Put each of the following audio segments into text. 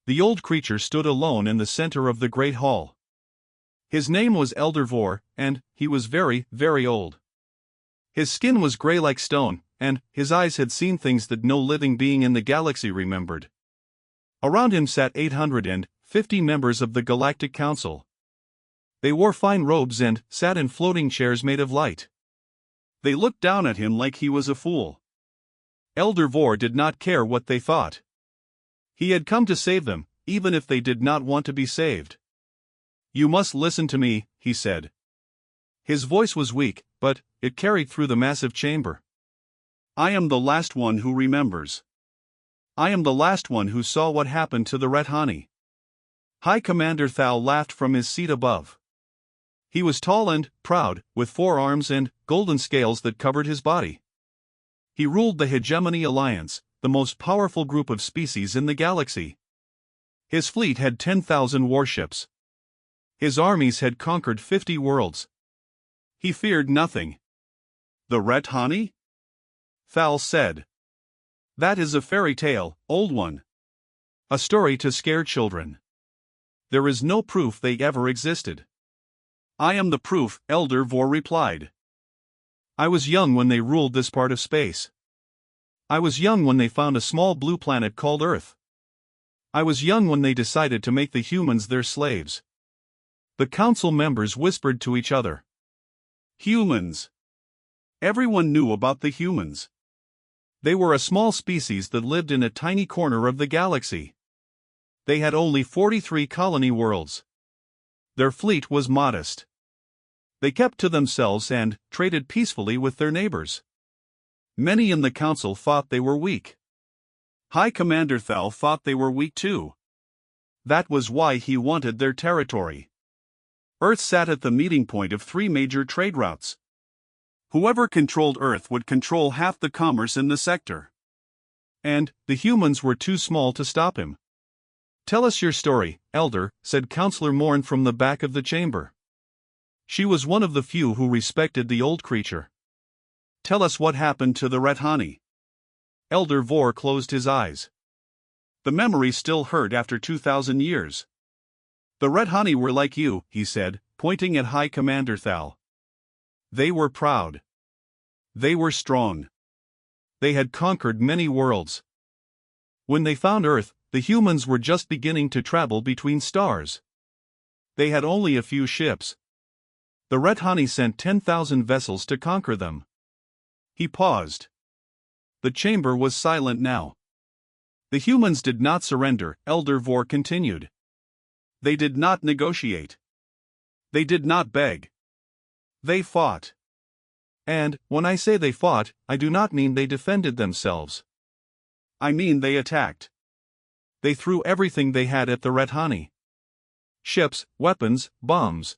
the old creature stood alone in the center of the great hall. His name was Elder Vor, and he was very, very old. His skin was gray like stone, and his eyes had seen things that no living being in the galaxy remembered. Around him sat 850 members of the Galactic Council. They wore fine robes and sat in floating chairs made of light. They looked down at him like he was a fool. Elder Vor did not care what they thought. He had come to save them, even if they did not want to be saved. "You must listen to me," he said. His voice was weak, but it carried through the massive chamber. "I am the last one who remembers. I am the last one who saw what happened to the Red Honey." High Commander Thal laughed from his seat above. He was tall and proud, with 4 arms and golden scales that covered his body. He ruled the Hegemony Alliance, the most powerful group of species in the galaxy. His fleet had 10,000 warships. His armies had conquered 50 worlds. He feared nothing. "The Red Honey?" Thal said. "That is a fairy tale, old one. A story to scare children. There is no proof they ever existed." "I am the proof," Elder Vor replied. "I was young when they ruled this part of space. I was young when they found a small blue planet called Earth. I was young when they decided to make the humans their slaves." The council members whispered to each other. Humans. Everyone knew about the humans. They were a small species that lived in a tiny corner of the galaxy. They had only 43 colony worlds. Their fleet was modest. They kept to themselves and traded peacefully with their neighbors. Many in the council thought they were weak. High Commander Thal thought they were weak too. That was why he wanted their territory. Earth sat at the meeting point of 3 major trade routes. Whoever controlled Earth would control half the commerce in the sector. And the humans were too small to stop him. "Tell us your story, Elder," said Counselor Morn from the back of the chamber. She was one of the few who respected the old creature. "Tell us what happened to the Red Honey." Elder Vor closed his eyes. The memory still hurt after 2,000 years. "The Red Honey were like you," he said, pointing at High Commander Thal. "They were proud. They were strong. They had conquered many worlds. When they found Earth, the humans were just beginning to travel between stars. They had only a few ships. The Red Honey sent 10,000 vessels to conquer them." He paused. The chamber was silent now. "The humans did not surrender," Elder Vor continued. "They did not negotiate. They did not beg. They fought. And when I say they fought, I do not mean they defended themselves. I mean they attacked. They threw everything they had at the Red Honey. Ships, weapons, bombs.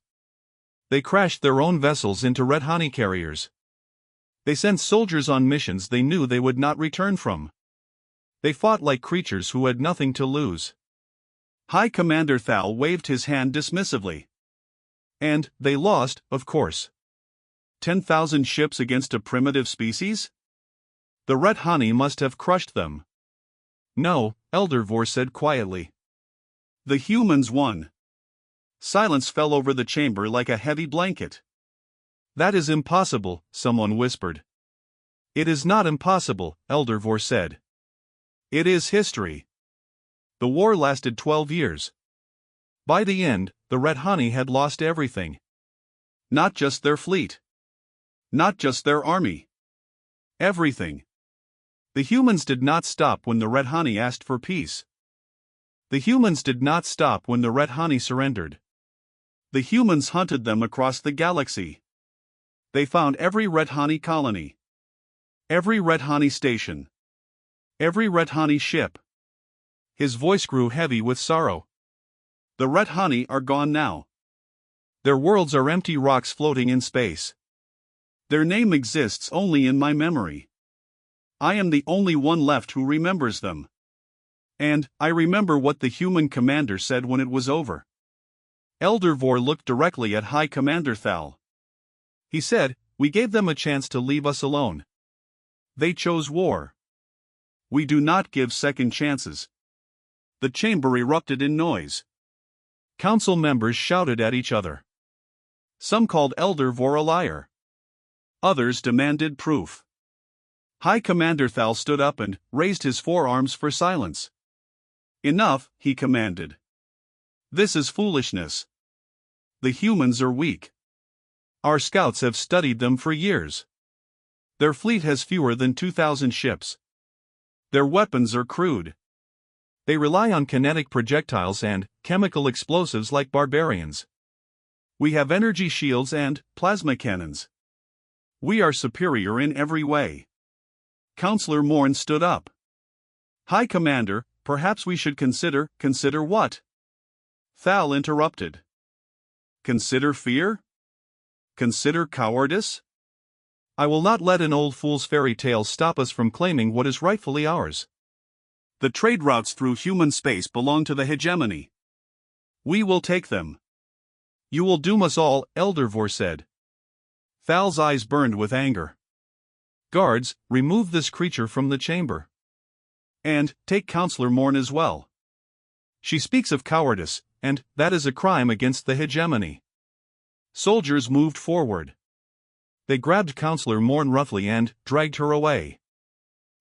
They crashed their own vessels into Red Honey carriers. They sent soldiers on missions they knew they would not return from. They fought like creatures who had nothing to lose." High Commander Thal waved his hand dismissively. "And they lost, of course. 10,000 ships against a primitive species? The Red Honey must have crushed them." "No," Elder Vor said quietly. "The humans won." Silence fell over the chamber like a heavy blanket. "That is impossible," someone whispered. "It is not impossible," Elder Vor said. "It is history." The war lasted 12 years. By the end, the Red Honey had lost everything. Not just their fleet. Not just their army. Everything. The humans did not stop when the Red Honey asked for peace. The humans did not stop when the Red Honey surrendered. The humans hunted them across the galaxy. They found every Red Honey colony. Every Red Honey station. Every Red Honey ship. His voice grew heavy with sorrow. "The Red Honey are gone now. Their worlds are empty rocks floating in space. Their name exists only in my memory. I am the only one left who remembers them. And I remember what the human commander said when it was over." Elder Vor looked directly at High Commander Thal. He said, "We gave them a chance to leave us alone. They chose war. We do not give second chances." The chamber erupted in noise. Council members shouted at each other. Some called Elder Vor a liar. Others demanded proof. High Commander Thal stood up and raised his forearms for silence. Enough, he commanded. This is foolishness. The humans are weak. Our scouts have studied them for years. Their fleet has fewer than 2,000 ships. Their weapons are crude. They rely on kinetic projectiles and chemical explosives like barbarians. We have energy shields and plasma cannons. We are superior in every way. Counselor Morn stood up. High Commander, perhaps we should consider what? Thal interrupted. Consider fear? Consider cowardice? I will not let an old fool's fairy tale stop us from claiming what is rightfully ours. The trade routes through human space belong to the hegemony. We will take them. You will doom us all, Elder Vor said. Thal's eyes burned with anger. Guards, remove this creature from the chamber. And take Counselor Morn as well. She speaks of cowardice, and that is a crime against the hegemony. Soldiers moved forward. They grabbed Counselor Morn roughly and dragged her away.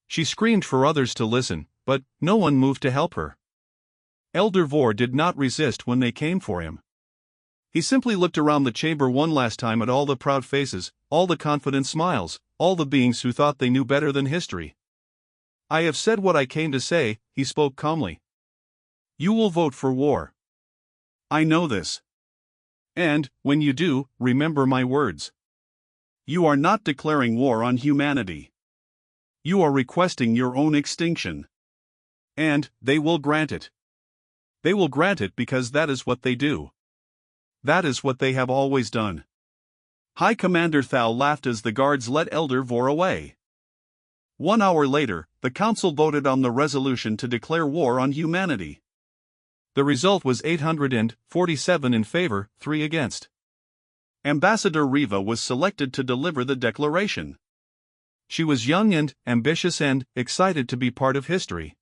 She screamed for others to listen, but no one moved to help her. Elder Vor did not resist when they came for him. He simply looked around the chamber one last time at all the proud faces, all the confident smiles, all the beings who thought they knew better than history. I have said what I came to say, he spoke calmly. You will vote for war. I know this. And, when you do, remember my words. You are not declaring war on humanity. You are requesting your own extinction. And they will grant it. They will grant it because that is what they do. That is what they have always done. High Commander Thal laughed as the guards led Elder Vor away. 1 hour later, the council voted on the resolution to declare war on humanity. The result was 847 in favor, 3 against. Ambassador Riva was selected to deliver the declaration. She was young and ambitious and excited to be part of history.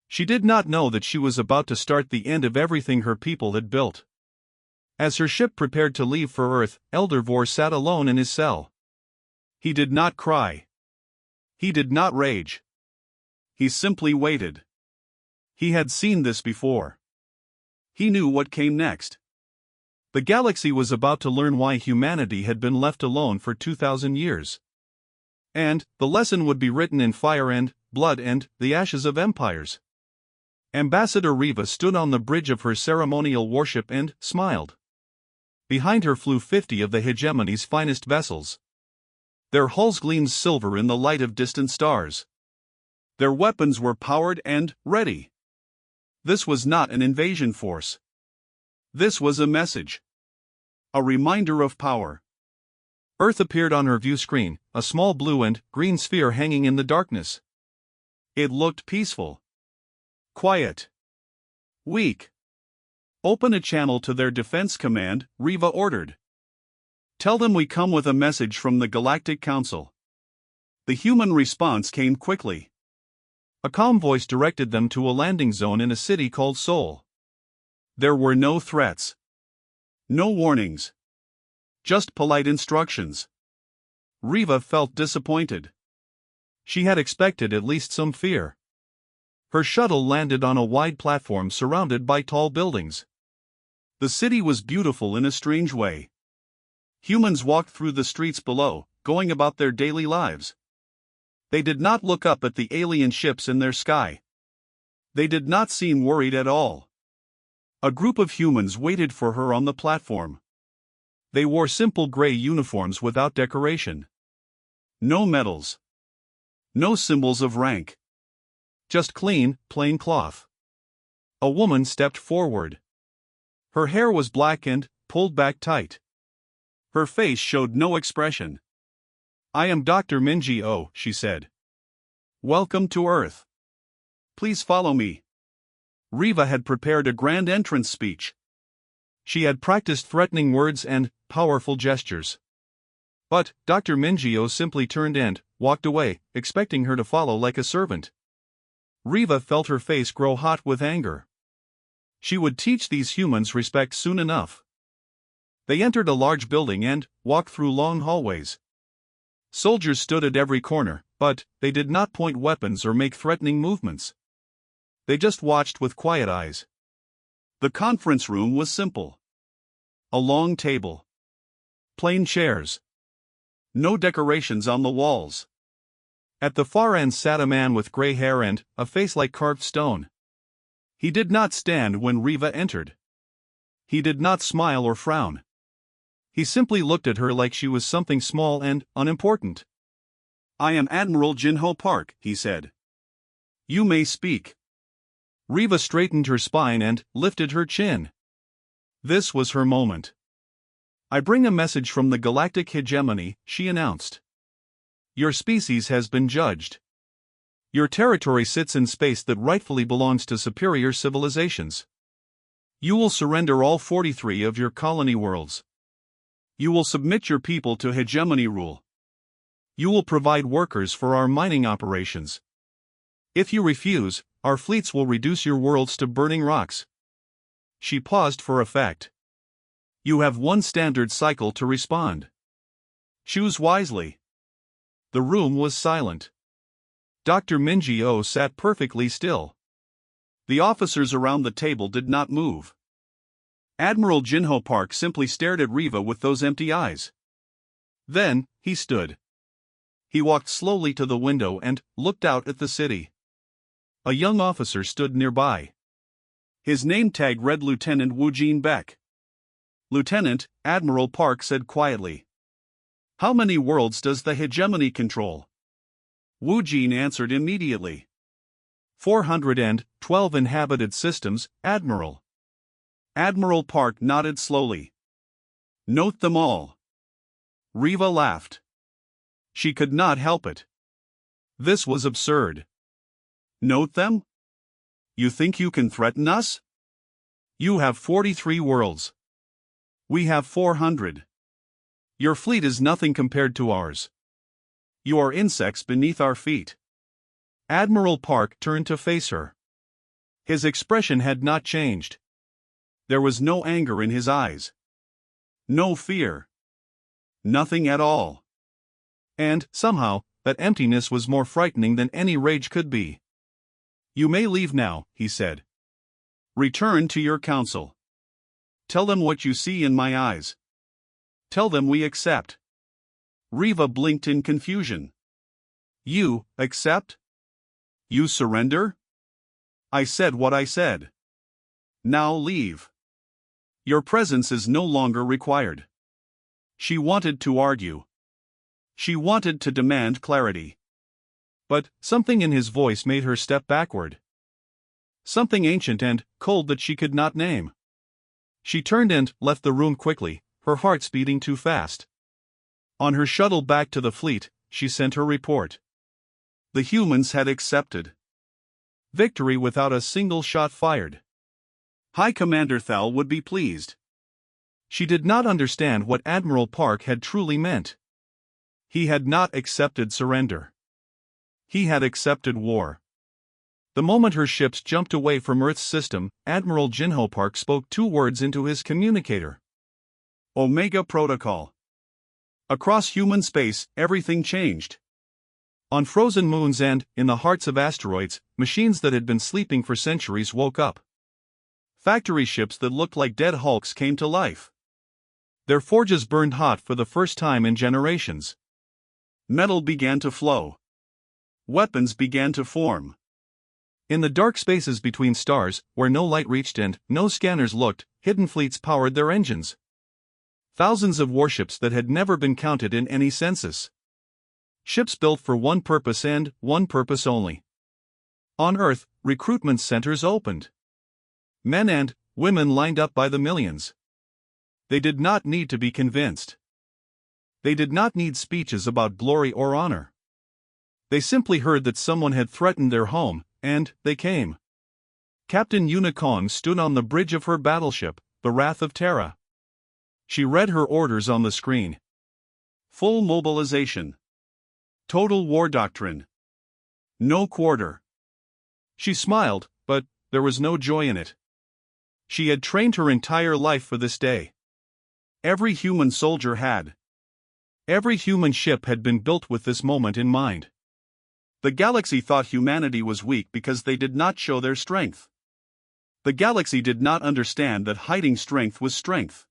She did not know that she was about to start the end of everything her people had built. As her ship prepared to leave for Earth, Elder Vor sat alone in his cell. He did not cry. He did not rage. He simply waited. He had seen this before. He knew what came next. The galaxy was about to learn why humanity had been left alone for 2,000 years. And the lesson would be written in fire and blood and the ashes of empires. Ambassador Riva stood on the bridge of her ceremonial warship and smiled. Behind her flew 50 of the hegemony's finest vessels. Their hulls gleamed silver in the light of distant stars. Their weapons were powered and ready. This was not an invasion force. This was a message. A reminder of power. Earth appeared on her view screen, a small blue and green sphere hanging in the darkness. It looked peaceful. Quiet. Weak. Open a channel to their defense command, Riva ordered. Tell them we come with a message from the Galactic Council. The human response came quickly. A calm voice directed them to a landing zone in a city called Sol. There were no threats. No warnings. Just polite instructions. Riva felt disappointed. She had expected at least some fear. Her shuttle landed on a wide platform surrounded by tall buildings. The city was beautiful in a strange way. Humans walked through the streets below, going about their daily lives. They did not look up at the alien ships in their sky. They did not seem worried at all. A group of humans waited for her on the platform. They wore simple gray uniforms without decoration. No medals. No symbols of rank. Just clean, plain cloth. A woman stepped forward. Her hair was black and pulled back tight. Her face showed no expression. I am Dr. Minji Oh, she said. Welcome to Earth. Please follow me. Riva had prepared a grand entrance speech. She had practiced threatening words and powerful gestures. But Dr. Minji Oh simply turned and walked away, expecting her to follow like a servant. Riva felt her face grow hot with anger. She would teach these humans respect soon enough. They entered a large building and walked through long hallways. Soldiers stood at every corner, but they did not point weapons or make threatening movements. They just watched with quiet eyes. The conference room was simple. A long table. Plain chairs. No decorations on the walls. At the far end sat a man with gray hair and a face like carved stone. He did not stand when Riva entered. He did not smile or frown. He simply looked at her like she was something small and unimportant. "I am Admiral Jinho Park," he said. "You may speak." Riva straightened her spine and lifted her chin. This was her moment. "I bring a message from the Galactic Hegemony," she announced. "Your species has been judged. Your territory sits in space that rightfully belongs to superior civilizations. You will surrender all 43 of your colony worlds. You will submit your people to hegemony rule. You will provide workers for our mining operations. If you refuse, our fleets will reduce your worlds to burning rocks." She paused for effect. "You have one standard cycle to respond. Choose wisely." The room was silent. Dr. Minji-Oh sat perfectly still. The officers around the table did not move. Admiral Jinho Park simply stared at Riva with those empty eyes. Then, he stood. He walked slowly to the window and looked out at the city. A young officer stood nearby. His name tag read Lieutenant Woojin Beck. "Lieutenant," Admiral Park said quietly. "How many worlds does the hegemony control?" Woojin answered immediately. 412 inhabited systems, Admiral." Admiral Park nodded slowly. "Note them all." Riva laughed. She could not help it. This was absurd. "Note them? You think you can threaten us? You have 43 worlds. We have 400. Your fleet is nothing compared to ours. You are insects beneath our feet." Admiral Park turned to face her. His expression had not changed. There was no anger in his eyes. No fear. Nothing at all. And, somehow, that emptiness was more frightening than any rage could be. "You may leave now," he said. "Return to your council. Tell them what you see in my eyes. Tell them we accept." Riva blinked in confusion. "You accept? You surrender?" "I said what I said. Now leave. Your presence is no longer required." She wanted to argue. She wanted to demand clarity. But something in his voice made her step backward. Something ancient and cold that she could not name. She turned and left the room quickly, her heart beating too fast. On her shuttle back to the fleet, she sent her report. The humans had accepted. Victory without a single shot fired. High Commander Thal would be pleased. She did not understand what Admiral Park had truly meant. He had not accepted surrender. He had accepted war. The moment her ships jumped away from Earth's system, Admiral Jinho Park spoke 2 words into his communicator. Omega Protocol. Across human space, everything changed. On frozen moons and, in the hearts of asteroids, machines that had been sleeping for centuries woke up. Factory ships that looked like dead hulks came to life. Their forges burned hot for the first time in generations. Metal began to flow. Weapons began to form. In the dark spaces between stars, where no light reached and no scanners looked, hidden fleets powered their engines. Thousands of warships that had never been counted in any census. Ships built for one purpose and one purpose only. On Earth, recruitment centers opened. Men and women lined up by the millions. They did not need to be convinced. They did not need speeches about glory or honor. They simply heard that someone had threatened their home, and they came. Captain Unicorn stood on the bridge of her battleship, the Wrath of Terra. She read her orders on the screen. Full mobilization. Total war doctrine. No quarter. She smiled, but there was no joy in it. She had trained her entire life for this day. Every human soldier had. Every human ship had been built with this moment in mind. The galaxy thought humanity was weak because they did not show their strength. The galaxy did not understand that hiding strength was strength.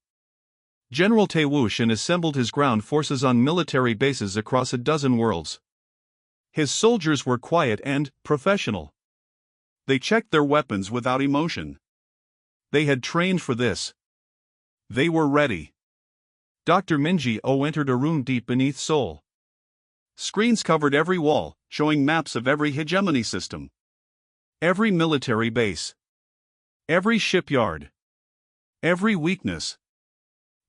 General Tewushin assembled his ground forces on military bases across a dozen worlds. His soldiers were quiet and professional. They checked their weapons without emotion. They had trained for this. They were ready. Dr. Minji-O entered a room deep beneath Seoul. Screens covered every wall, showing maps of every hegemony system. Every military base. Every shipyard. Every weakness.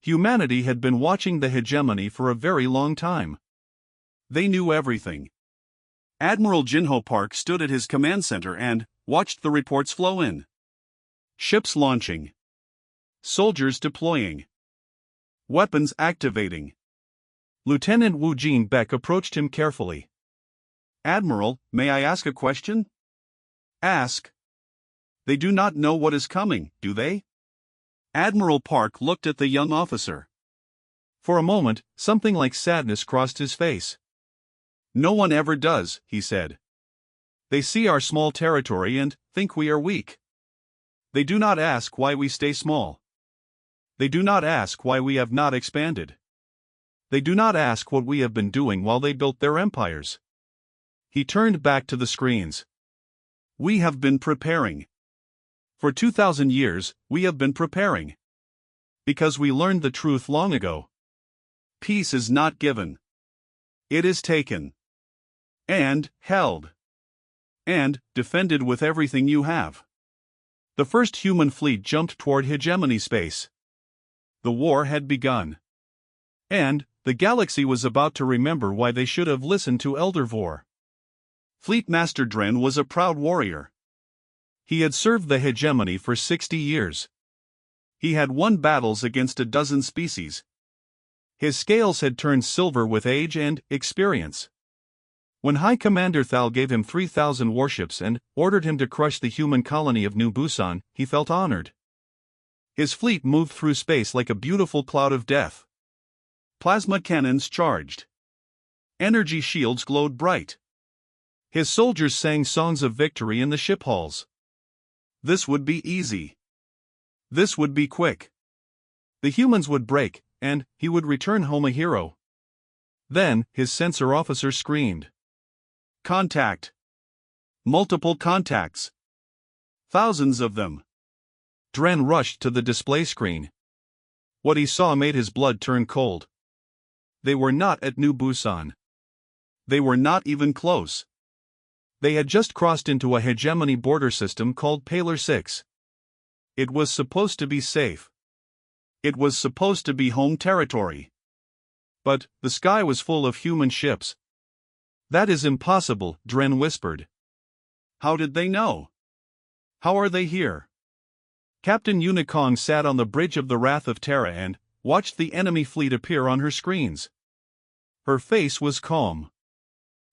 Humanity had been watching the hegemony for a very long time. They knew everything. Admiral Jinho Park stood at his command center and watched the reports flow in. Ships launching. Soldiers deploying. Weapons activating. Lieutenant Wu Jin-Beck approached him carefully. "Admiral, may I ask a question?" "Ask." "They do not know what is coming, do they?" Admiral Park looked at the young officer. For a moment, something like sadness crossed his face. "No one ever does," he said. "They see our small territory and think we are weak. They do not ask why we stay small. They do not ask why we have not expanded. They do not ask what we have been doing while they built their empires." He turned back to the screens. "We have been preparing. For 2,000 years, we have been preparing. Because we learned the truth long ago. Peace is not given. It is taken. And held. And defended with everything you have." The first human fleet jumped toward hegemony space. The war had begun. And the galaxy was about to remember why they should have listened to Elder Vor. Fleet Master Dren was a proud warrior. He had served the hegemony for 60 years. He had won battles against a dozen species. His scales had turned silver with age and experience. When High Commander Thal gave him 3,000 warships and ordered him to crush the human colony of New Busan, he felt honored. His fleet moved through space like a beautiful cloud of death. Plasma cannons charged. Energy shields glowed bright. His soldiers sang songs of victory in the ship halls. This would be easy. This would be quick. The humans would break, and he would return home a hero. Then, his sensor officer screamed. "Contact! Multiple contacts! Thousands of them!" Dren rushed to the display screen. What he saw made his blood turn cold. They were not at New Busan. They were not even close. They had just crossed into a hegemony border system called Paler 6. It was supposed to be safe. It was supposed to be home territory. But the sky was full of human ships. "That is impossible," Dren whispered. "How did they know? How are they here?" Captain Unikong sat on the bridge of the Wrath of Terra and watched the enemy fleet appear on her screens. Her face was calm.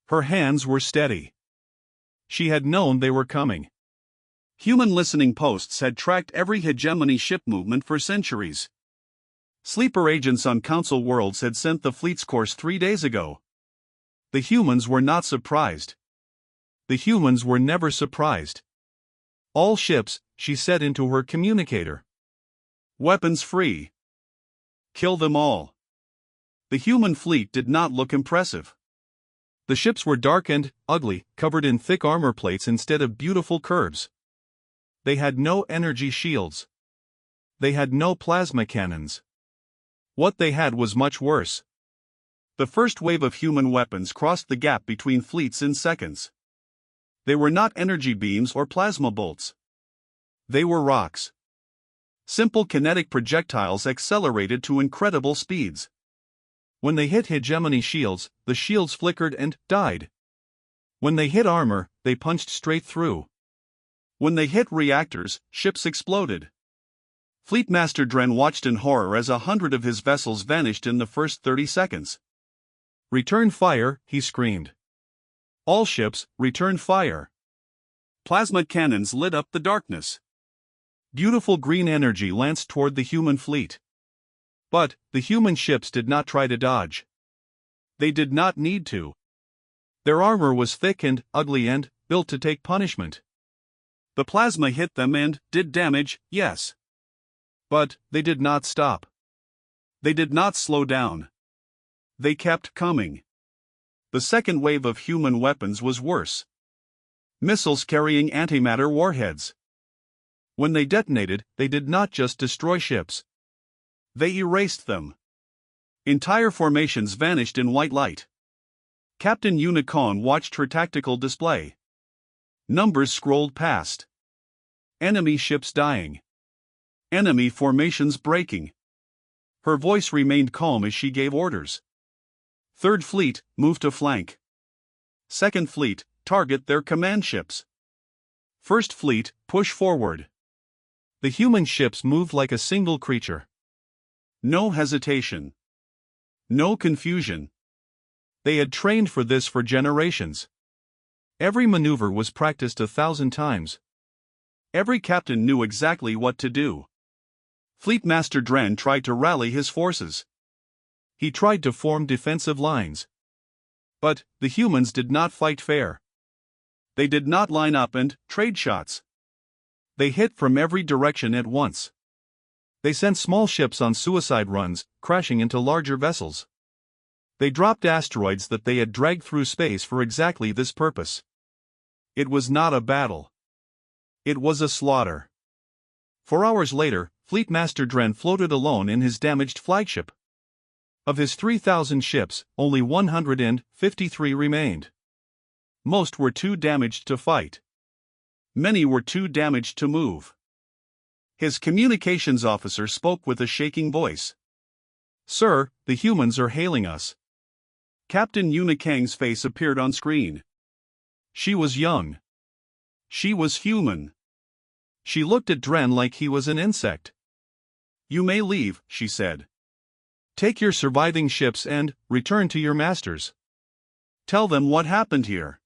Her hands were steady. She had known they were coming. Human listening posts had tracked every hegemony ship movement for centuries. Sleeper agents on Council worlds had sent the fleet's course 3 days ago. The humans were not surprised. The humans were never surprised. "All ships," she said into her communicator. "Weapons free. Kill them all." The human fleet did not look impressive. The ships were dark and ugly, covered in thick armor plates instead of beautiful curves. They had no energy shields. They had no plasma cannons. What they had was much worse. The first wave of human weapons crossed the gap between fleets in seconds. They were not energy beams or plasma bolts. They were rocks. Simple kinetic projectiles accelerated to incredible speeds. When they hit hegemony shields, the shields flickered and died. When they hit armor, they punched straight through. When they hit reactors, ships exploded. Fleetmaster Dren watched in horror as 100 of his vessels vanished in the first 30 seconds. "Return fire," he screamed. "All ships, return fire." Plasma cannons lit up the darkness. Beautiful green energy lanced toward the human fleet. But the human ships did not try to dodge. They did not need to. Their armor was thick and ugly and built to take punishment. The plasma hit them and did damage, yes. But they did not stop. They did not slow down. They kept coming. The second wave of human weapons was worse. Missiles carrying antimatter warheads. When they detonated, they did not just destroy ships. They erased them. Entire formations vanished in white light. Captain Unicorn watched her tactical display. Numbers scrolled past. Enemy ships dying. Enemy formations breaking. Her voice remained calm as she gave orders. Third Fleet, move to flank. Second Fleet, target their command ships. First Fleet, push forward. The human ships moved like a single creature. No hesitation. No confusion. They had trained for this for generations. Every maneuver was practiced 1,000 times. Every captain knew exactly what to do. Fleet Master Dren tried to rally his forces. He tried to form defensive lines. But the humans did not fight fair. They did not line up and trade shots. They hit from every direction at once. They sent small ships on suicide runs, crashing into larger vessels. They dropped asteroids that they had dragged through space for exactly this purpose. It was not a battle. It was a slaughter. 4 hours later, Fleet Master Dren floated alone in his damaged flagship. Of his 3,000 ships, only 153 remained. Most were too damaged to fight. Many were too damaged to move. His communications officer spoke with a shaking voice. "Sir, the humans are hailing us." Captain Unikang's face appeared on screen. She was young. She was human. She looked at Dren like he was an insect. "You may leave," she said. "Take your surviving ships and return to your masters. Tell them what happened here.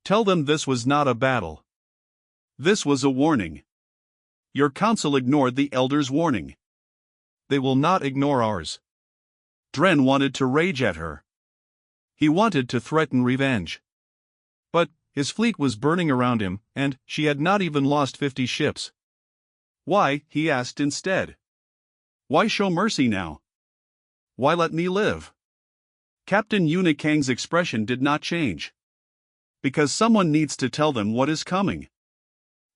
Tell them this was not a battle. This was a warning. Your council ignored the Elder's warning. They will not ignore ours." Dren wanted to rage at her. He wanted to threaten revenge. But his fleet was burning around him, and she had not even lost 50 ships. "Why?" he asked instead. "Why show mercy now? Why let me live?" Captain Unikang's expression did not change. Because someone needs to tell them what is coming.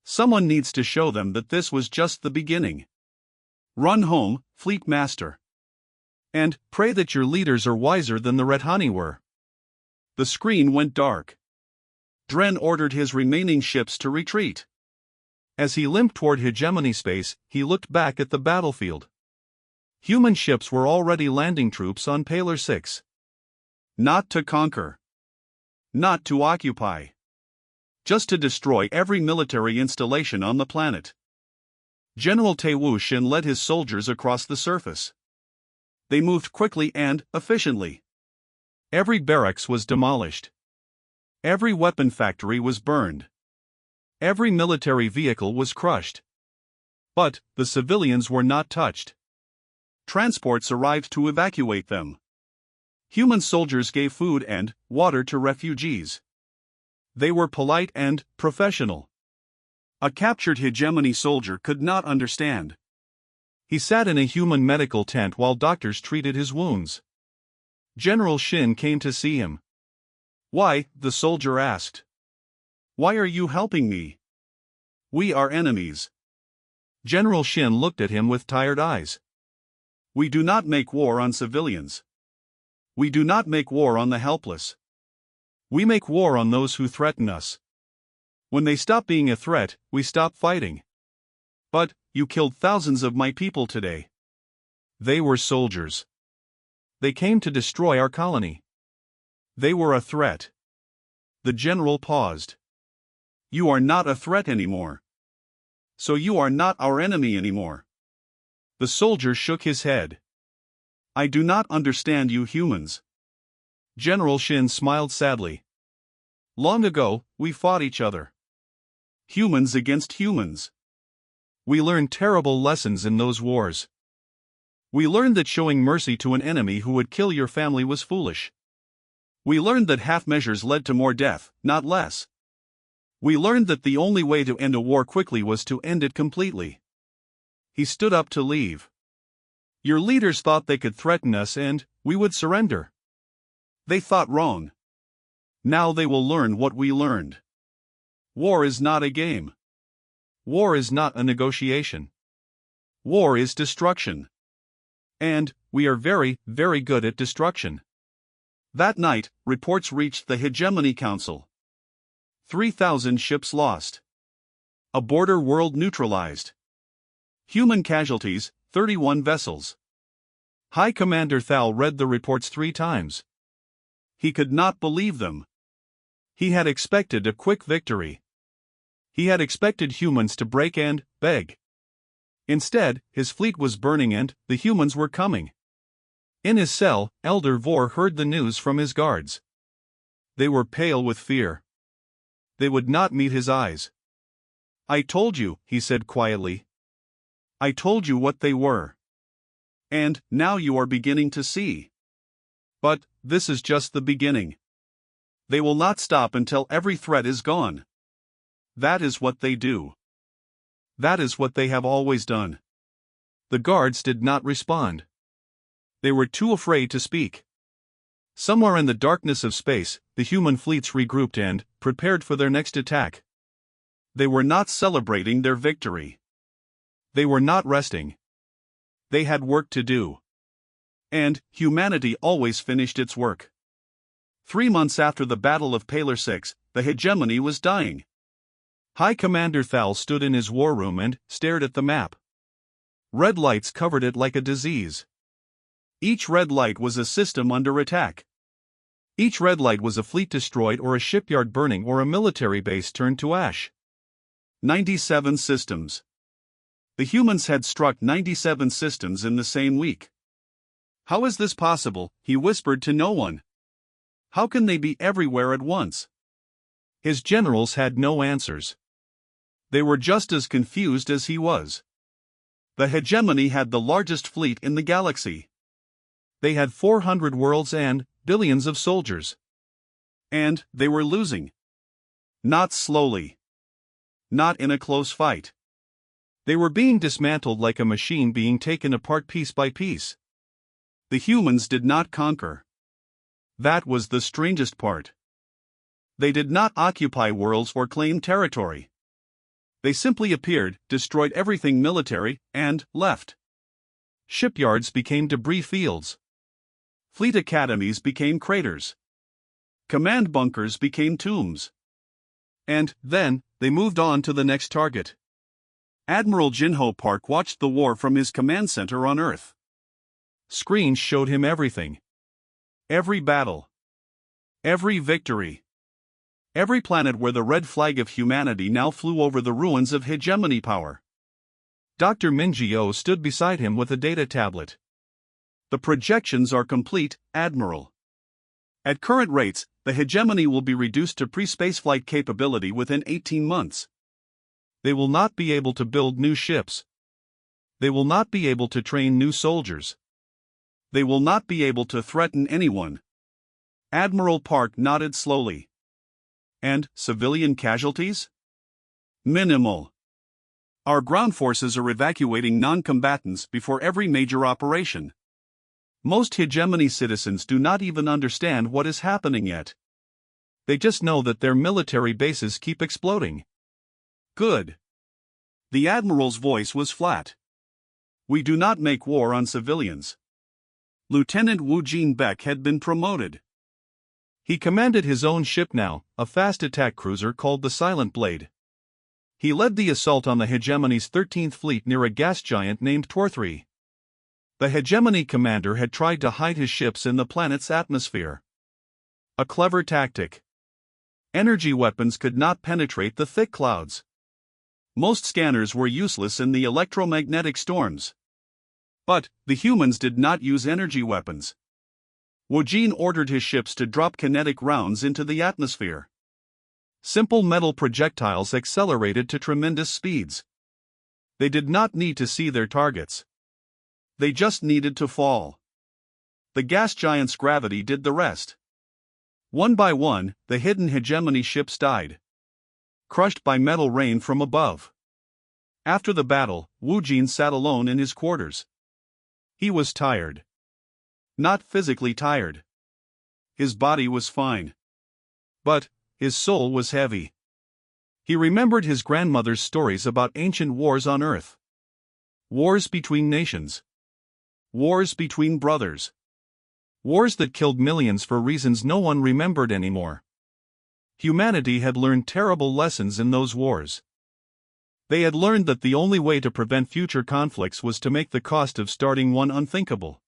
Someone needs to show them that this was just the beginning. Run home, Fleet Master. And pray that your leaders are wiser than the Red Honey were. The screen went dark. Dren ordered his remaining ships to retreat. As he limped toward hegemony space, he looked back at the battlefield. Human ships were already landing troops on Paler 6. Not to conquer. Not to occupy. Just to destroy every military installation on the planet. General Taewushin led his soldiers across the surface. They moved quickly and efficiently. Every barracks was demolished. Every weapon factory was burned. Every military vehicle was crushed. But the civilians were not touched. Transports arrived to evacuate them. Human soldiers gave food and water to refugees. They were polite and professional. A captured hegemony soldier could not understand. He sat in a human medical tent while doctors treated his wounds. General Shin came to see him. "Why?" the soldier asked. "Why are you helping me? We are enemies." General Shin looked at him with tired eyes. "We do not make war on civilians. We do not make war on the helpless. We make war on those who threaten us. When they stop being a threat, we stop fighting." "But you killed thousands of my people today." "They were soldiers. They came to destroy our colony. They were a threat." The general paused. "You are not a threat anymore. So you are not our enemy anymore." The soldier shook his head. "I do not understand you humans." General Shin smiled sadly. "Long ago, we fought each other. Humans against humans. We learned terrible lessons in those wars. We learned that showing mercy to an enemy who would kill your family was foolish. We learned that half measures led to more death, not less. We learned that the only way to end a war quickly was to end it completely. He stood up to leave. Your leaders thought they could threaten us and we would surrender. They thought wrong. Now they will learn what we learned. War is not a game. War is not a negotiation. War is destruction. And we are very, very good at destruction. That night, reports reached the Hegemony Council. 3,000 ships lost. A border world neutralized. Human casualties, 31 vessels. High Commander Thal read the reports 3 times. He could not believe them. He had expected a quick victory. He had expected humans to break and beg. Instead, his fleet was burning and the humans were coming. In his cell, Elder Vor heard the news from his guards. They were pale with fear. They would not meet his eyes. I told you, he said quietly. I told you what they were. And now you are beginning to see. But this is just the beginning. They will not stop until every threat is gone. That is what they do. That is what they have always done. The guards did not respond. They were too afraid to speak. Somewhere in the darkness of space, the human fleets regrouped and prepared for their next attack. They were not celebrating their victory. They were not resting. They had work to do. And humanity always finished its work. 3 months after the Battle of Paler 6, the hegemony was dying. High Commander Thal stood in his war room and stared at the map. Red lights covered it like a disease. Each red light was a system under attack. Each red light was a fleet destroyed or a shipyard burning or a military base turned to ash. 97 systems. The humans had struck 97 systems in the same week. How is this possible? He whispered to no one. How can they be everywhere at once? His generals had no answers. They were just as confused as he was. The hegemony had the largest fleet in the galaxy. They had 400 worlds and billions of soldiers. And they were losing. Not slowly. Not in a close fight. They were being dismantled like a machine being taken apart piece by piece. The humans did not conquer. That was the strangest part. They did not occupy worlds or claim territory. They simply appeared, destroyed everything military, and left. Shipyards became debris fields. Fleet academies became craters. Command bunkers became tombs. And then, they moved on to the next target. Admiral Jinho Park watched the war from his command center on Earth. Screens showed him everything. Every battle. Every victory. Every planet where the red flag of humanity now flew over the ruins of hegemony power. Dr. Minjio stood beside him with a data tablet. The projections are complete, Admiral. At current rates, the hegemony will be reduced to pre-spaceflight capability within 18 months. They will not be able to build new ships. They will not be able to train new soldiers. They will not be able to threaten anyone. Admiral Park nodded slowly. And civilian casualties? Minimal. Our ground forces are evacuating non-combatants before every major operation. Most hegemony citizens do not even understand what is happening yet. They just know that their military bases keep exploding. Good. The Admiral's voice was flat. We do not make war on civilians. Lieutenant Wu Jin-Beck had been promoted. He commanded his own ship now, a fast attack cruiser called the Silent Blade. He led the assault on the hegemony's 13th fleet near a gas giant named Torthree. The hegemony commander had tried to hide his ships in the planet's atmosphere. A clever tactic. Energy weapons could not penetrate the thick clouds. Most scanners were useless in the electromagnetic storms. But the humans did not use energy weapons. Wu Jin ordered his ships to drop kinetic rounds into the atmosphere. Simple metal projectiles accelerated to tremendous speeds. They did not need to see their targets. They just needed to fall. The gas giant's gravity did the rest. One by one, the hidden hegemony ships died, crushed by metal rain from above. After the battle, Wu Jin sat alone in his quarters. He was tired. Not physically tired. His body was fine. But his soul was heavy. He remembered his grandmother's stories about ancient wars on Earth. Wars between nations. Wars between brothers. Wars that killed millions for reasons no one remembered anymore. Humanity had learned terrible lessons in those wars. They had learned that the only way to prevent future conflicts was to make the cost of starting one unthinkable.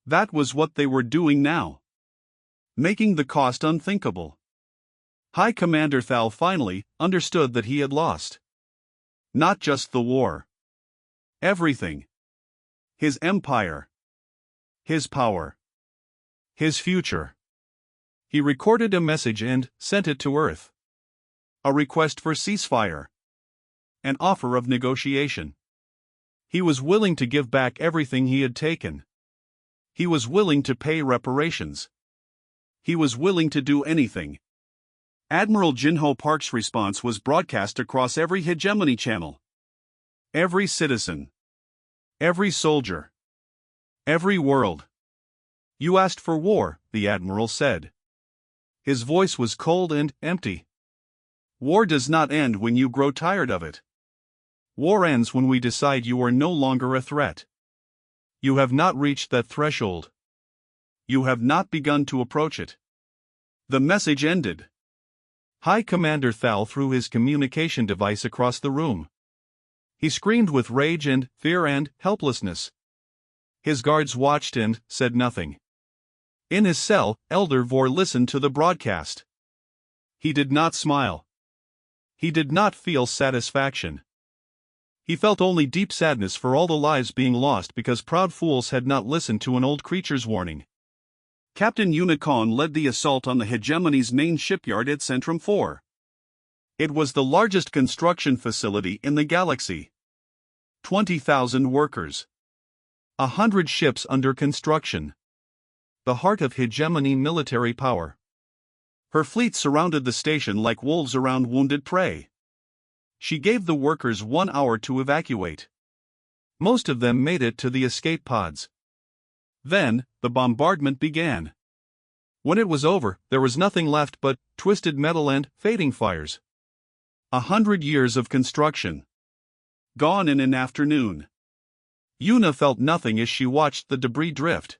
That was what they were doing now. Making the cost unthinkable. High Commander Thal finally understood that he had lost. Not just the war. Everything. His empire. His power. His future. He recorded a message and sent it to Earth. A request for ceasefire. An offer of negotiation. He was willing to give back everything he had taken. He was willing to pay reparations. He was willing to do anything. Admiral Jinho Park's response was broadcast across every hegemony channel. Every citizen. Every soldier. Every world. "You asked for war," the Admiral said. His voice was cold and empty. "War does not end when you grow tired of it. War ends when we decide you are no longer a threat. You have not reached that threshold. You have not begun to approach it." The message ended. High Commander Thal threw his communication device across the room. He screamed with rage and fear and helplessness. His guards watched and said nothing. In his cell, Elder Vor listened to the broadcast. He did not smile. He did not feel satisfaction. He felt only deep sadness for all the lives being lost because proud fools had not listened to an old creature's warning. Captain Unicorn led the assault on the hegemony's main shipyard at Centrum 4. It was the largest construction facility in the galaxy. 20,000 workers. 100 ships under construction. The heart of hegemony military power. Her fleet surrounded the station like wolves around wounded prey. She gave the workers 1 hour to evacuate. Most of them made it to the escape pods. Then, the bombardment began. When it was over, there was nothing left but twisted metal and fading fires. 100 years of construction. Gone in an afternoon. Yuna felt nothing as she watched the debris drift.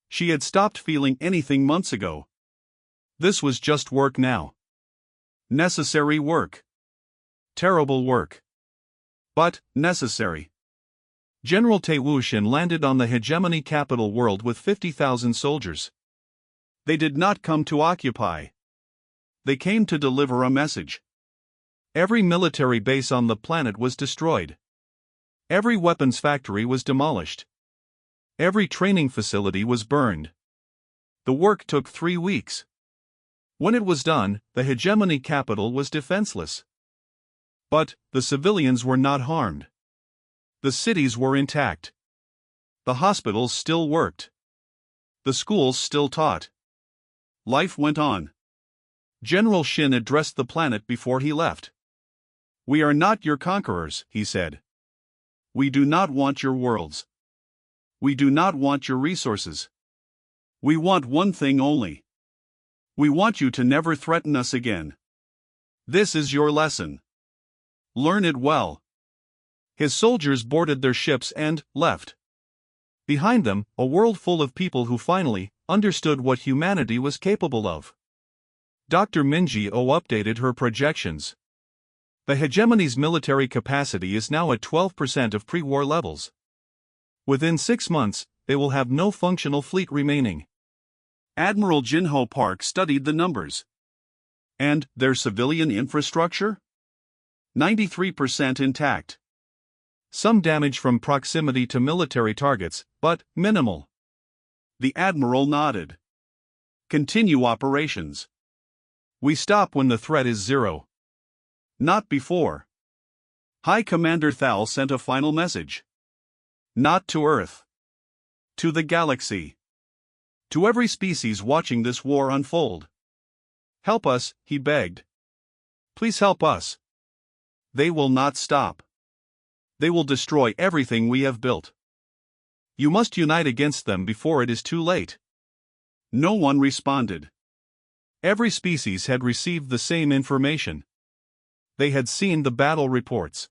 She had stopped feeling anything months ago. This was just work now. Necessary work. Terrible work. But necessary. General Tewushin landed on the hegemony capital world with 50,000 soldiers. They did not come to occupy. They came to deliver a message. Every military base on the planet was destroyed. Every weapons factory was demolished. Every training facility was burned. The work took 3 weeks. When it was done, the hegemony capital was defenseless. But the civilians were not harmed. The cities were intact. The hospitals still worked. The schools still taught. Life went on. General Shin addressed the planet before he left. "We are not your conquerors," he said. "We do not want your worlds. We do not want your resources. We want one thing only. We want you to never threaten us again. This is your lesson. Learn it well." His soldiers boarded their ships and left. Behind them, a world full of people who finally understood what humanity was capable of. Dr. Minji-O updated her projections. The hegemony's military capacity is now at 12% of pre-war levels. Within 6 months, they will have no functional fleet remaining. Admiral Jinho Park studied the numbers. And their civilian infrastructure? 93% intact. Some damage from proximity to military targets, but minimal. The Admiral nodded. Continue operations. We stop when the threat is zero. Not before. High Commander Thal sent a final message. Not to Earth. To the galaxy. To every species watching this war unfold. Help us, he begged. Please help us. They will not stop. They will destroy everything we have built. You must unite against them before it is too late. No one responded. Every species had received the same information. They had seen the battle reports.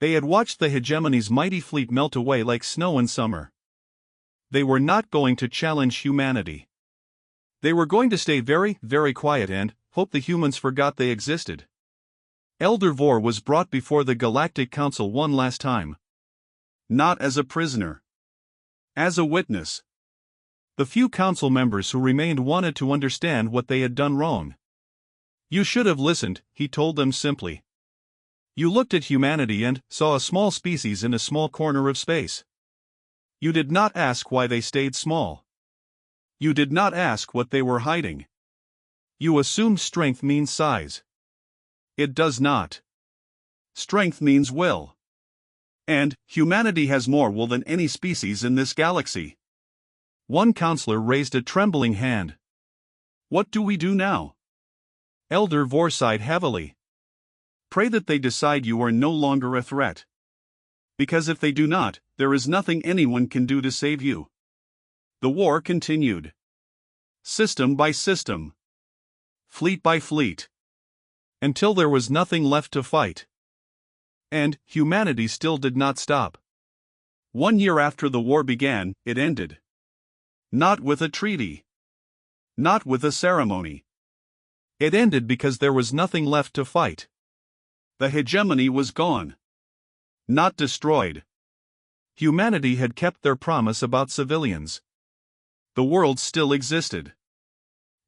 They had watched the hegemony's mighty fleet melt away like snow in summer. They were not going to challenge humanity. They were going to stay very, very quiet and hope the humans forgot they existed. Elder Vor was brought before the Galactic Council one last time. Not as a prisoner. As a witness. The few council members who remained wanted to understand what they had done wrong. You should have listened, he told them simply. You looked at humanity and saw a small species in a small corner of space. You did not ask why they stayed small. You did not ask what they were hiding. You assumed strength means size. It does not. Strength means will. And humanity has more will than any species in this galaxy. One counselor raised a trembling hand. What do we do now? Elder Vor sighed heavily. Pray that they decide you are no longer a threat. Because if they do not, there is nothing anyone can do to save you. The war continued. System by system. Fleet by fleet. Until there was nothing left to fight. And humanity still did not stop. 1 year after the war began, it ended. Not with a treaty. Not with a ceremony. It ended because there was nothing left to fight. The hegemony was gone. Not destroyed. Humanity had kept their promise about civilians. The world still existed.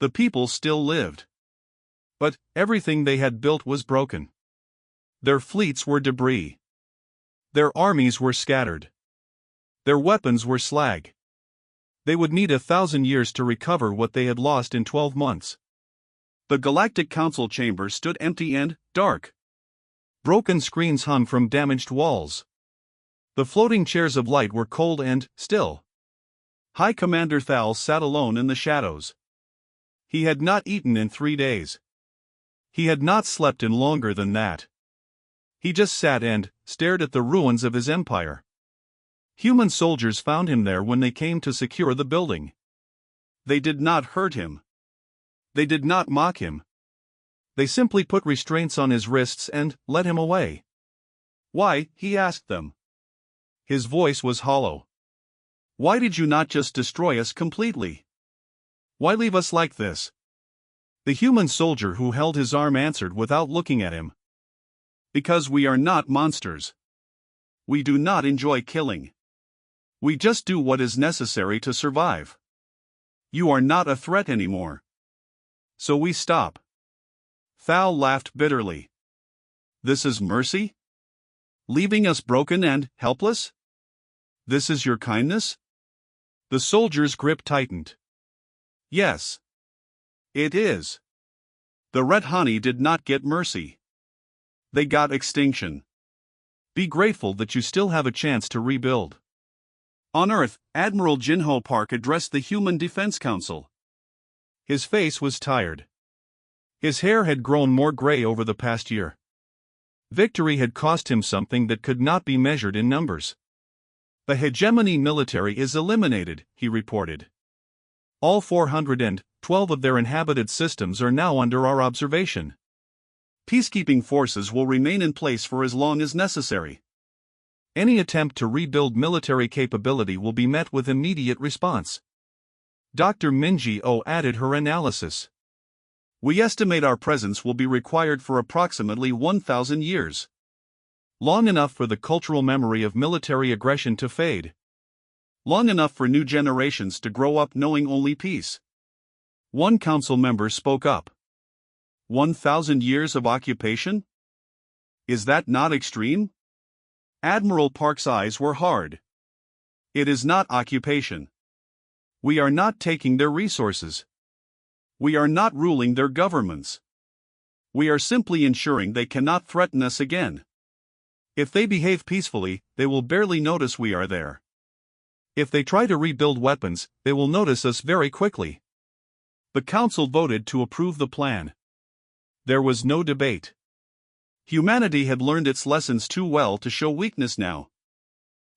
The people still lived. But everything they had built was broken. Their fleets were debris. Their armies were scattered. Their weapons were slag. They would need 1,000 years to recover what they had lost in 12 months. The Galactic Council chamber stood empty and dark. Broken screens hung from damaged walls. The floating chairs of light were cold and still. High Commander Thal sat alone in the shadows. He had not eaten in 3 days. He had not slept in longer than that. He just sat and stared at the ruins of his empire. Human soldiers found him there when they came to secure the building. They did not hurt him. They did not mock him. They simply put restraints on his wrists and led him away. Why, he asked them. His voice was hollow. Why did you not just destroy us completely? Why leave us like this? The human soldier who held his arm answered without looking at him. Because we are not monsters. We do not enjoy killing. We just do what is necessary to survive. You are not a threat anymore. So we stop. Thal laughed bitterly. This is mercy? Leaving us broken and helpless? This is your kindness? The soldier's grip tightened. Yes. It is. The Red Honey did not get mercy. They got extinction. Be grateful that you still have a chance to rebuild. On Earth, Admiral Jinho Park addressed the Human Defense Council. His face was tired. His hair had grown more gray over the past year. Victory had cost him something that could not be measured in numbers. The hegemony military is eliminated, he reported. All 412 of their inhabited systems are now under our observation. Peacekeeping forces will remain in place for as long as necessary. Any attempt to rebuild military capability will be met with immediate response. Dr. Minji O added her analysis. We estimate our presence will be required for approximately 1,000 years. Long enough for the cultural memory of military aggression to fade. Long enough for new generations to grow up knowing only peace. One council member spoke up. 1,000 years of occupation? Is that not extreme? Admiral Park's eyes were hard. It is not occupation. We are not taking their resources. We are not ruling their governments. We are simply ensuring they cannot threaten us again. If they behave peacefully, they will barely notice we are there. If they try to rebuild weapons, they will notice us very quickly." The council voted to approve the plan. There was no debate. Humanity had learned its lessons too well to show weakness now.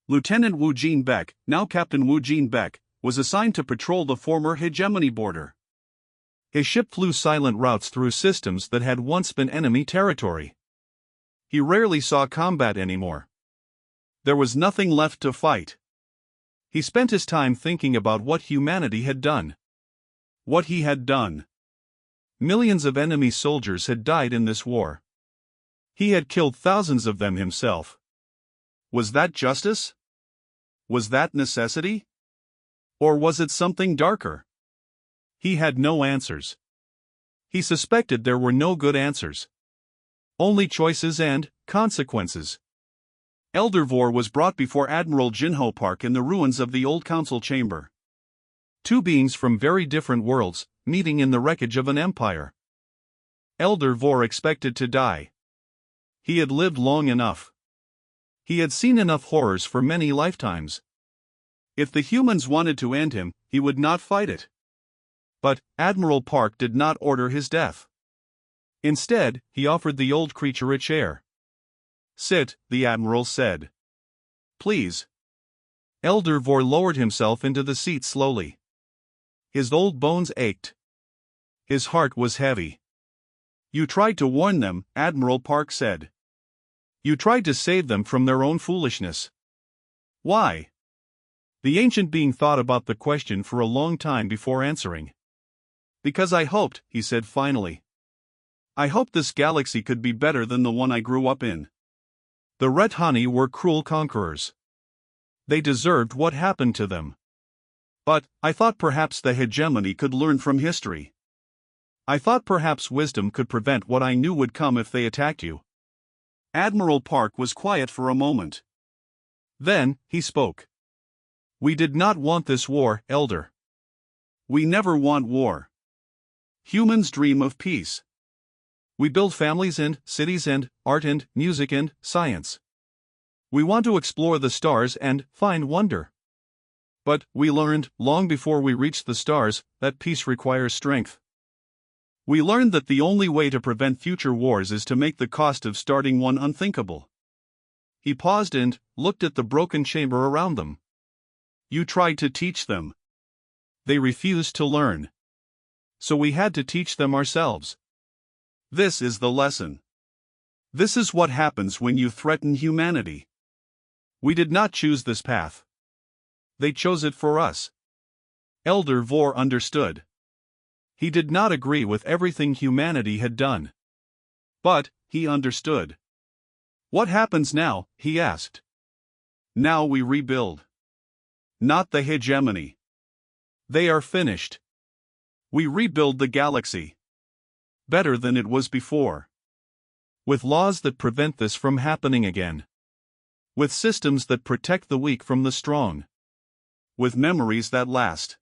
Lieutenant Wu Jin Beck, now Captain Wu Jin Beck, was assigned to patrol the former hegemony border. His ship flew silent routes through systems that had once been enemy territory. He rarely saw combat anymore. There was nothing left to fight. He spent his time thinking about what humanity had done. What he had done. Millions of enemy soldiers had died in this war. He had killed thousands of them himself. Was that justice? Was that necessity? Or was it something darker? He had no answers. He suspected there were no good answers. Only choices and consequences. Elder Vor was brought before Admiral Jinho Park in the ruins of the old council chamber. Two beings from very different worlds, meeting in the wreckage of an empire. Elder Vor expected to die. He had lived long enough. He had seen enough horrors for many lifetimes. If the humans wanted to end him, he would not fight it. But Admiral Park did not order his death. Instead, he offered the old creature a chair. "Sit," the Admiral said. "Please." Elder Vor lowered himself into the seat slowly. His old bones ached. His heart was heavy. "You tried to warn them," Admiral Park said. "You tried to save them from their own foolishness." "Why?" The ancient being thought about the question for a long time before answering. "Because I hoped," he said finally. "I hoped this galaxy could be better than the one I grew up in." The Red Honey were cruel conquerors. They deserved what happened to them. But I thought perhaps the hegemony could learn from history. I thought perhaps wisdom could prevent what I knew would come if they attacked you. Admiral Park was quiet for a moment. Then, he spoke. "We did not want this war, Elder. We never want war. Humans dream of peace. We build families and cities and art and music and science. We want to explore the stars and find wonder. But we learned, long before we reached the stars, that peace requires strength. We learned that the only way to prevent future wars is to make the cost of starting one unthinkable." He paused and looked at the broken chamber around them. "You tried to teach them. They refused to learn. So we had to teach them ourselves. This is the lesson. This is what happens when you threaten humanity. We did not choose this path. They chose it for us." Elder Vor understood. He did not agree with everything humanity had done. But he understood. "What happens now?" he asked. "Now we rebuild. Not the hegemony. They are finished. We rebuild the galaxy. Better than it was before. With laws that prevent this from happening again. With systems that protect the weak from the strong. With memories that last."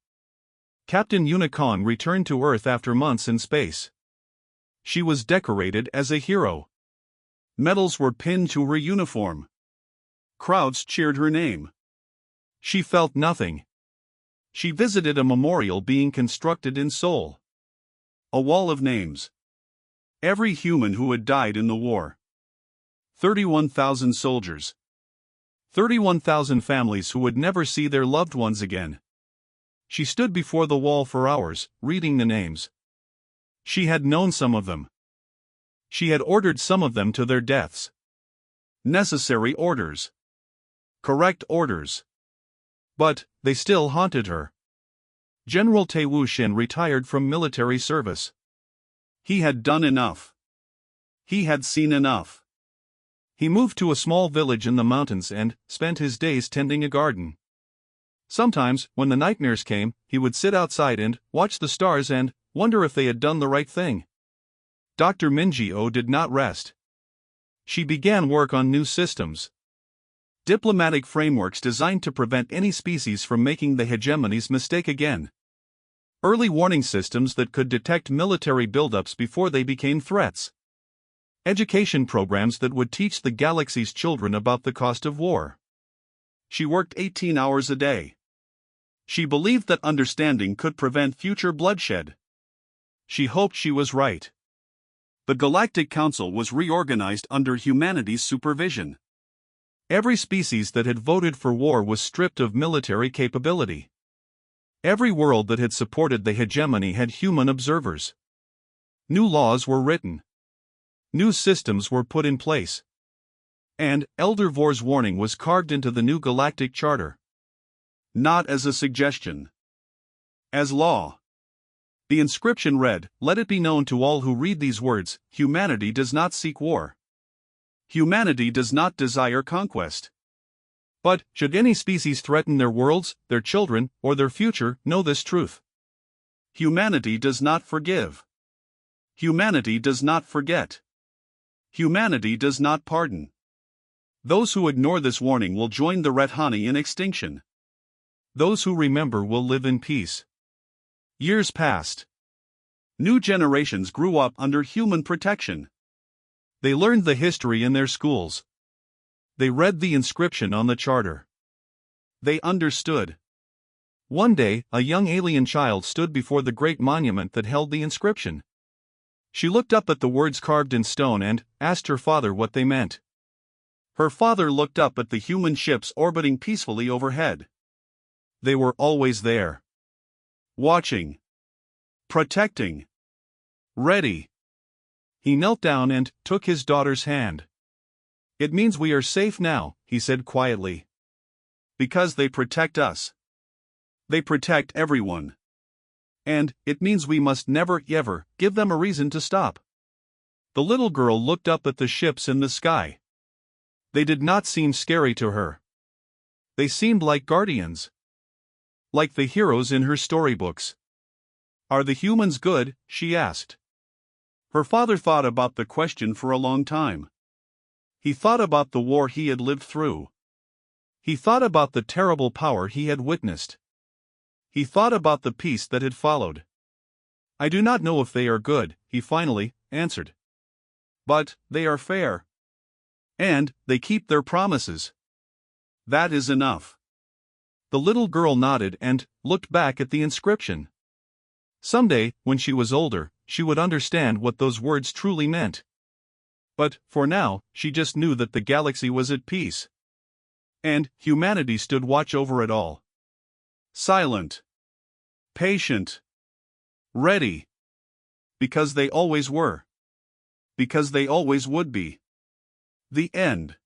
Captain Unicorn returned to Earth after months in space. She was decorated as a hero. Medals were pinned to her uniform. Crowds cheered her name. She felt nothing. She visited a memorial being constructed in Seoul. A wall of names. Every human who had died in the war. 31,000 soldiers. 31,000 families who would never see their loved ones again. She stood before the wall for hours, reading the names. She had known some of them. She had ordered some of them to their deaths. Necessary orders. Correct orders. But they still haunted her. General Tae-woo Shin retired from military service. He had done enough. He had seen enough. He moved to a small village in the mountains and spent his days tending a garden. Sometimes, when the nightmares came, he would sit outside and watch the stars and wonder if they had done the right thing. Dr. Minji-oh did not rest. She began work on new systems. Diplomatic frameworks designed to prevent any species from making the hegemony's mistake again. Early warning systems that could detect military buildups before they became threats. Education programs that would teach the galaxy's children about the cost of war. She worked 18 hours a day. She believed that understanding could prevent future bloodshed. She hoped she was right. The Galactic Council was reorganized under humanity's supervision. Every species that had voted for war was stripped of military capability. Every world that had supported the hegemony had human observers. New laws were written. New systems were put in place. And Elder Vor's warning was carved into the new Galactic Charter. Not as a suggestion. As law. The inscription read, "Let it be known to all who read these words, humanity does not seek war. Humanity does not desire conquest. But, should any species threaten their worlds, their children, or their future, know this truth. Humanity does not forgive. Humanity does not forget. Humanity does not pardon. Those who ignore this warning will join the Rethani in extinction. Those who remember will live in peace." Years passed. New generations grew up under human protection. They learned the history in their schools. They read the inscription on the charter. They understood. One day, a young alien child stood before the great monument that held the inscription. She looked up at the words carved in stone and asked her father what they meant. Her father looked up at the human ships orbiting peacefully overhead. They were always there. Watching. Protecting. Ready. He knelt down and took his daughter's hand. "It means we are safe now," he said quietly. "Because they protect us. They protect everyone. And it means we must never, ever, give them a reason to stop." The little girl looked up at the ships in the sky. They did not seem scary to her. They seemed like guardians. Like the heroes in her storybooks. "Are the humans good?" she asked. Her father thought about the question for a long time. He thought about the war he had lived through. He thought about the terrible power he had witnessed. He thought about the peace that had followed. "I do not know if they are good," he finally answered. "But they are fair. And they keep their promises. That is enough." The little girl nodded and looked back at the inscription. Someday, when she was older, she would understand what those words truly meant. But, for now, she just knew that the galaxy was at peace. And humanity stood watch over it all. Silent. Patient. Ready. Because they always were. Because they always would be. The end.